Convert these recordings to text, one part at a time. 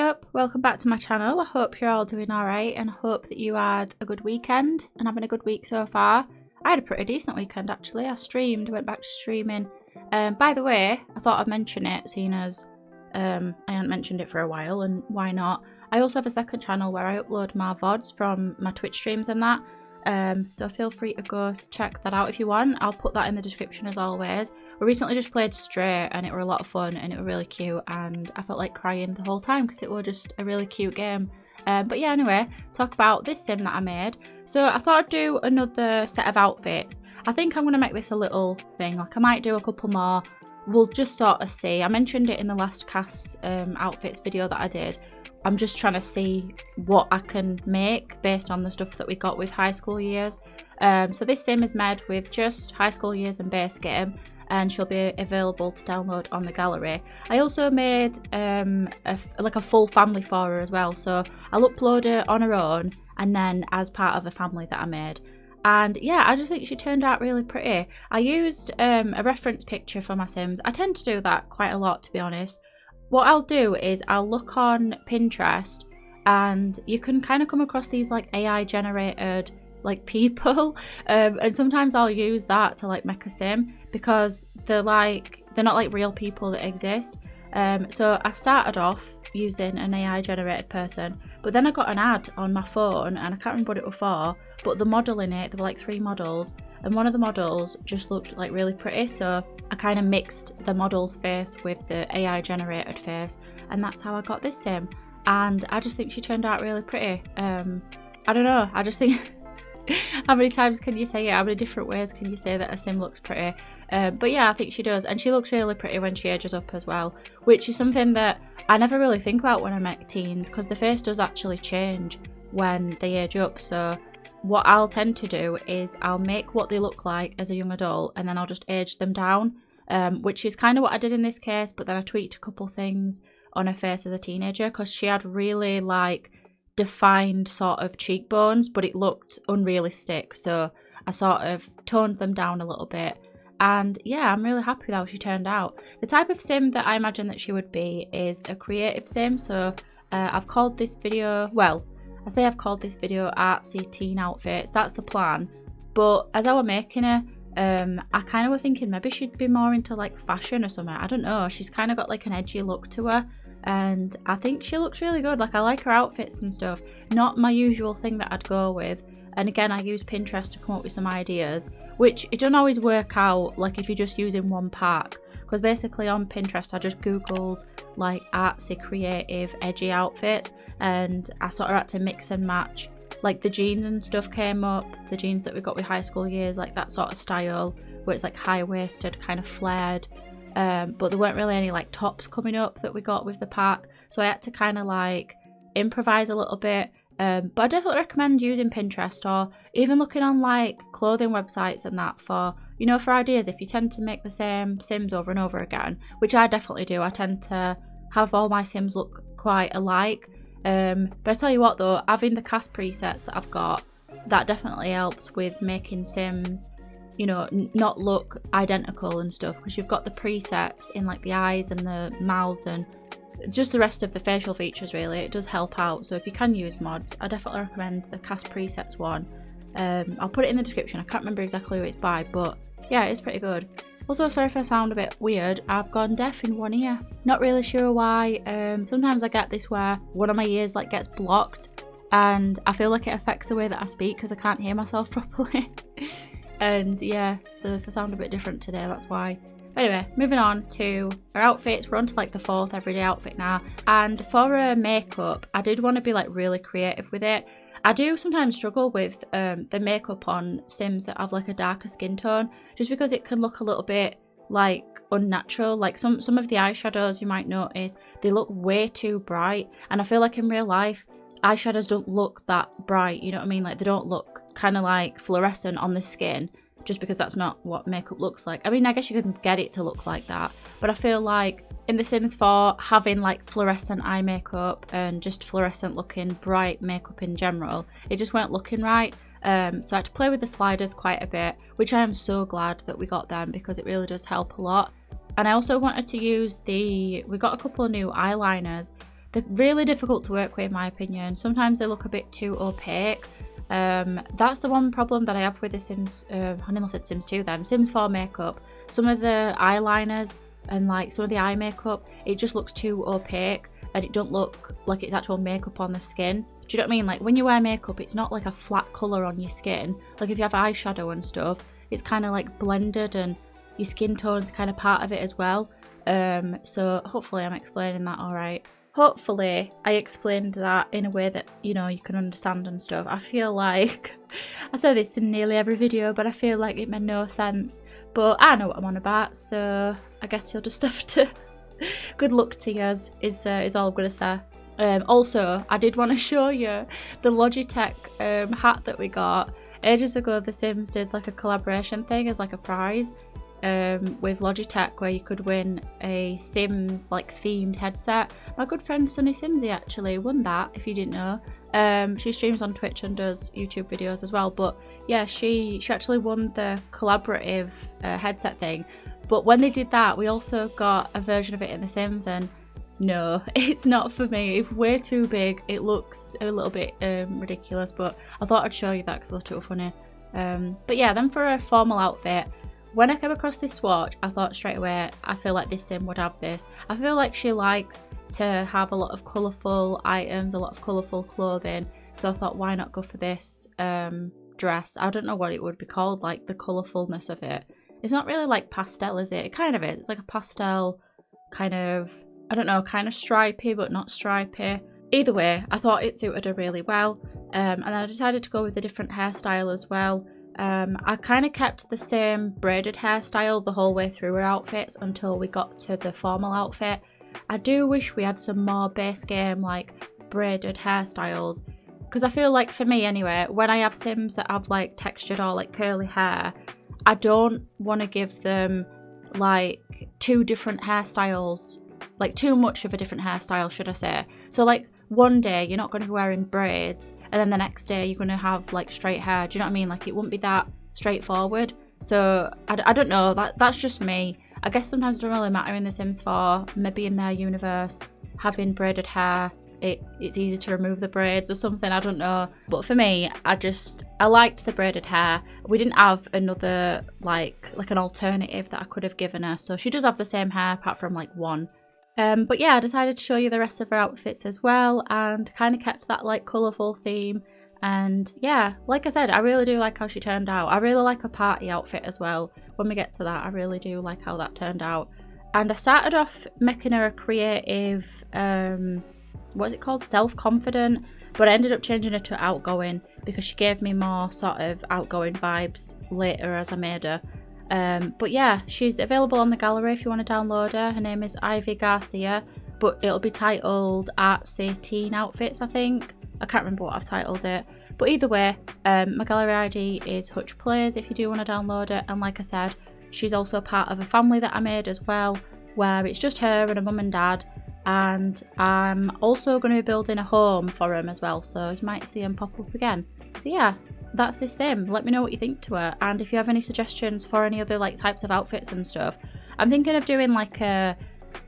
Eyup, welcome back to my channel. I hope you're all doing alright and I hope that you had a good weekend and having a good week so far. I had a pretty decent weekend actually. I went back to streaming. By the way, I thought I'd mention it seeing as I hadn't mentioned it for a while, and why not. I also have a second channel where I upload my VODs from my Twitch streams and that. So feel free to go check that out if you want. I'll put that in the description as always. We recently just played Stray and it were a lot of fun and it was really cute, and I felt like crying the whole time because it was just a really cute game. But yeah, anyway, talk about this sim that I made. So I thought I'd do another set of outfits. I think I'm going to make this a little thing, like I might do a couple more. We'll just sort of see. I mentioned it in the last CAS outfits video that I did. I'm just trying to see what I can make based on the stuff that we got with high school years. So this sim is made with just high school years and base game, and she'll be available to download on the gallery. I also made like a full family for her as well, so I'll upload her on her own and then as part of a family that I made. And yeah, I just think she turned out really pretty. I used a reference picture for my sims. I tend to do that quite a lot, to be honest. What I'll do is I'll look on Pinterest and you can kind of come across these like AI generated like people, and sometimes I'll use that to like make a sim because they're not like real people that exist. So I started off using an AI generated person, but then I got an ad on my phone and I can't remember what it was for, but the model in it, there were like 3 models and one of the models just looked like really pretty, so I kind of mixed the model's face with the AI generated face, and that's how I got this sim. And I just think she turned out really pretty. I don't know, I just think how many times can you say it? How many different ways can you say that a sim looks pretty? But yeah, I think she does, and she looks really pretty when she ages up as well, which is something that I never really think about when I make teens, because the face does actually change when they age up. So what I'll tend to do is I'll make what they look like as a young adult and then I'll just age them down, which is kind of what I did in this case, but then I tweaked a couple things on her face as a teenager because she had really like defined sort of cheekbones, but it looked unrealistic, so I sort of toned them down a little bit. And yeah, I'm really happy with how she turned out. The type of sim that I imagine that she would be is a creative sim, so I've called this video, well, I say I've called this video Artsy Teen Outfits, that's the plan. But as I was making her, I kind of was thinking maybe she'd be more into like fashion or something, I don't know. She's kind of got like an edgy look to her, and I think she looks really good. Like I like her outfits and stuff, not my usual thing that I'd go with. And again, I use Pinterest to come up with some ideas, which it don't always work out like if you're just using one pack, because basically on Pinterest I just googled like artsy creative edgy outfits and I sort of had to mix and match. Like the jeans and stuff came up, the jeans that we got with high school years, like that sort of style where it's like high-waisted, kind of flared, but there weren't really any like tops coming up that we got with the pack, so I had to kind of like improvise a little bit. But I definitely recommend using Pinterest or even looking on like clothing websites and that for, you know, for ideas if you tend to make the same sims over and over again, which I definitely do. I tend to have all my sims look quite alike. But I tell you what though, having the CAS presets that I've got, that definitely helps with making sims, you know, not look identical and stuff, because you've got the presets in like the eyes and the mouth and just the rest of the facial features. Really, it does help out. So if you can use mods, I definitely recommend the CAS presets one. I'll put it in the description. I can't remember exactly who it's by, but yeah, it's pretty good. Also, sorry if I sound a bit weird, I've gone deaf in one ear. Not really sure why. Sometimes I get this where one of my ears like gets blocked and I feel like it affects the way that I speak because I can't hear myself properly. And yeah, so if I sound a bit different today, that's why. Anyway, moving on to her outfits. We're on to like the 4th everyday outfit now. And for her makeup, I did want to be like really creative with it. I do sometimes struggle with the makeup on sims that have like a darker skin tone, just because it can look a little bit like unnatural. Like some of the eyeshadows, you might notice, they look way too bright. And I feel like in real life, eyeshadows don't look that bright, you know what I mean? Like they don't look kind of like fluorescent on the skin, just because that's not what makeup looks like. I mean, I guess you can get it to look like that, but I feel like in The Sims 4, having like fluorescent eye makeup and just fluorescent looking bright makeup in general, it just weren't looking right. So I had to play with the sliders quite a bit, which I am so glad that we got them because it really does help a lot. And I also wanted to use we got a couple of new eyeliners. They're really difficult to work with in my opinion. Sometimes they look a bit too opaque. That's the one problem that I have with the Sims, I nearly said Sims 2 then, Sims 4 makeup. Some of the eyeliners and like some of the eye makeup, it just looks too opaque and it don't look like it's actual makeup on the skin. Do you know what I mean? Like when you wear makeup, it's not like a flat colour on your skin. Like if you have eyeshadow and stuff, it's kind of like blended and your skin tone's kind of part of it as well. So hopefully I'm explaining that alright. Hopefully I explained that in a way that, you know, you can understand and stuff. I feel like, I say this in nearly every video, but I feel like it made no sense. But I know what I'm on about, so I guess you'll just have to, good luck to yours is all I'm going to say. Also, I did want to show you the Logitech hat that we got. Ages ago, The Sims did like a collaboration thing as like a prize. With Logitech where you could win a Sims like themed headset. My good friend Sunny Simsy actually won that, if you didn't know. She streams on Twitch and does YouTube videos as well, but yeah, she actually won the collaborative headset thing. But when they did that, we also got a version of it in The Sims, and no, it's not for me. It's way too big. It looks a little bit ridiculous, but I thought I'd show you that because I thought it was funny. But yeah, then for a formal outfit, when I came across this swatch, I thought straight away, I feel like this Sim would have this. I feel like she likes to have a lot of colourful items, a lot of colourful clothing. So I thought, why not go for this dress? I don't know what it would be called, like the colourfulness of it. It's not really like pastel, is it? It kind of is. It's like a pastel kind of, I don't know, kind of stripy, but not stripy. Either way, I thought it suited her really well. And I decided to go with a different hairstyle as well. I kind of kept the same braided hairstyle the whole way through her outfits until we got to the formal outfit. I do wish we had some more base game like braided hairstyles, because I feel like for me anyway, when I have Sims that have like textured or like curly hair, I don't want to give them like two different hairstyles, like too much of a different hairstyle should I say. So like one day you're not going to be wearing braids and then the next day you're going to have like straight hair. Do you know what I mean? Like it wouldn't be that straightforward. So I don't know, that's just me. I guess sometimes it doesn't really matter in The Sims 4, maybe in their universe, having braided hair, it's easy to remove the braids or something, I don't know. But for me, I liked the braided hair. We didn't have another like an alternative that I could have given her. So she does have the same hair apart from like one. But yeah, I decided to show you the rest of her outfits as well and kind of kept that like colourful theme. And yeah, like I said, I really do like how she turned out. I really like her party outfit as well. When we get to that, I really do like how that turned out. And I started off making her a creative, what is it called? Self-confident. But I ended up changing her to outgoing because she gave me more sort of outgoing vibes later as I made her. But yeah, she's available on the gallery if you want to download her. Her name is Ivy Garcia, but it'll be titled Artsy Teen Outfits, I think. I can't remember what I've titled it. But either way, my gallery ID is HutchPlays if you do want to download it. And like I said, she's also part of a family that I made as well, where it's just her and her mum and dad. And I'm also going to be building a home for them as well, so you might see them pop up again. So yeah, that's this Sim. Let me know what you think to her, and if you have any suggestions for any other like types of outfits and stuff. I'm thinking of doing like a,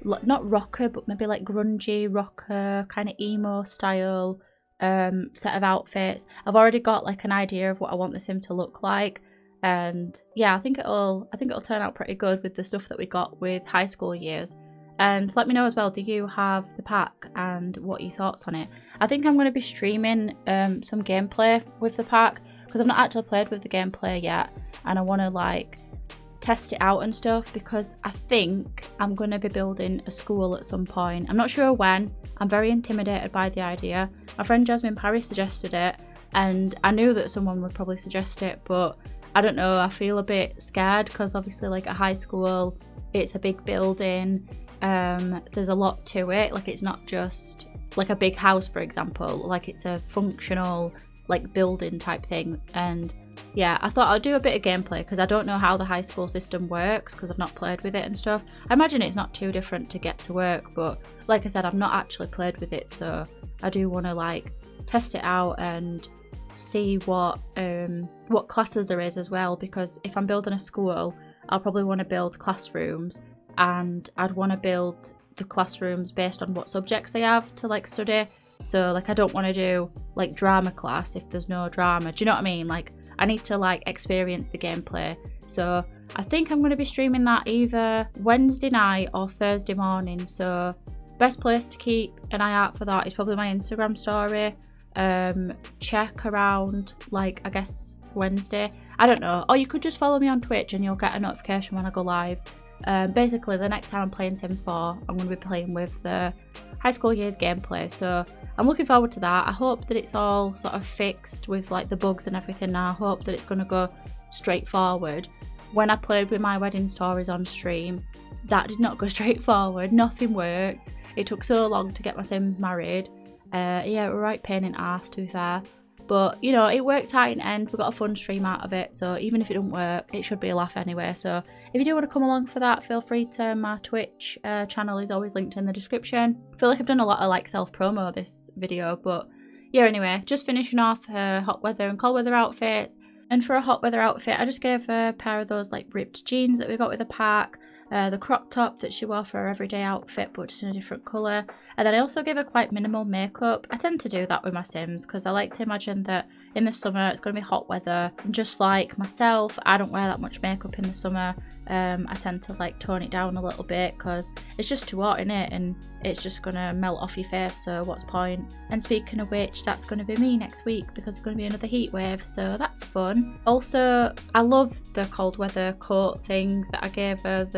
not rocker, but maybe like grungy rocker kind of emo style set of outfits. I've already got like an idea of what I want the Sim to look like, and yeah, I think it'll turn out pretty good with the stuff that we got with high school years. And let me know as well, do you have the pack and what are your thoughts on it? I think I'm going to be streaming some gameplay with the pack because I've not actually played with the gameplay yet, and I want to like test it out and stuff because I think I'm going to be building a school at some point. I'm not sure when. I'm very intimidated by the idea. My friend Jasmine Parry suggested it and I knew that someone would probably suggest it, but I don't know, I feel a bit scared because obviously like at high school it's a big building. There's a lot to it, like it's not just like a big house for example, like it's a functional like building type thing. And yeah, I thought I'll do a bit of gameplay because I don't know how the high school system works because I've not played with it and stuff. I imagine it's not too different to Get to Work, but like I said, I've not actually played with it, so I do want to like test it out and see what classes there is as well, because if I'm building a school I'll probably want to build classrooms and I'd want to build the classrooms based on what subjects they have to like study. So like I don't want to do like drama class if there's no drama. Do you know what I mean? Like I need to like experience the gameplay. So I think I'm going to be streaming that either Wednesday night or Thursday morning. So best place to keep an eye out for that is probably my Instagram story. Check around like I guess Wednesday. I don't know. Or you could just follow me on Twitch and you'll get a notification when I go live. Basically the next time I'm playing Sims 4, I'm going to be playing with the high school years gameplay. So I'm looking forward to that. I hope that it's all sort of fixed with like the bugs and everything now. I hope that it's going to go straightforward. When I played with my wedding stories on stream, that did not go straightforward. Nothing worked. It took so long to get my Sims married. Yeah, it was a right pain in the arse to be fair. But, you know, it worked out in the end. We got a fun stream out of it. So even if it don't work, it should be a laugh anyway. So if you do want to come along for that, feel free to. My Twitch channel is always linked in the description. I feel like I've done a lot of like self-promo this video. But yeah, anyway, just finishing off hot weather and cold weather outfits. And for a hot weather outfit, I just gave a pair of those like ripped jeans that we got with the pack. The crop top that she wore for her everyday outfit, but just in a different colour. And then I also gave her quite minimal makeup. I tend to do that with my Sims because I like to imagine that in the summer it's going to be hot weather. And just like myself, I don't wear that much makeup in the summer. I tend to like tone it down a little bit because it's just too hot in it and it's just going to melt off your face, so what's point? And speaking of which, that's going to be me next week because it's going to be another heat wave, so that's fun. Also, I love the cold weather coat thing that I gave her.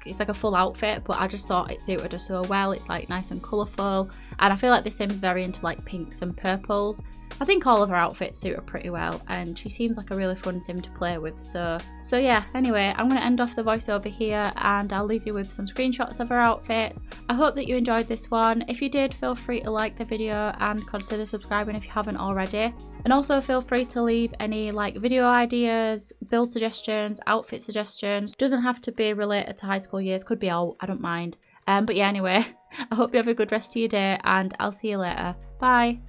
It's like a full outfit, but I just thought it suited her so well. It's like nice and colourful, and I feel like this Sim's very into like pinks and purples. I think all of her outfits suit her pretty well, and she seems like a really fun Sim to play with. So yeah, anyway, I'm going to end off the voiceover here and I'll leave you with some screenshots of her outfits. I hope that you enjoyed this one. If you did, feel free to like the video and consider subscribing if you haven't already. And also feel free to leave any like video ideas, build suggestions, outfit suggestions. Doesn't have to be related to high school years, could be all, I don't mind. But yeah, anyway, I hope you have a good rest of your day and I'll see you later. Bye.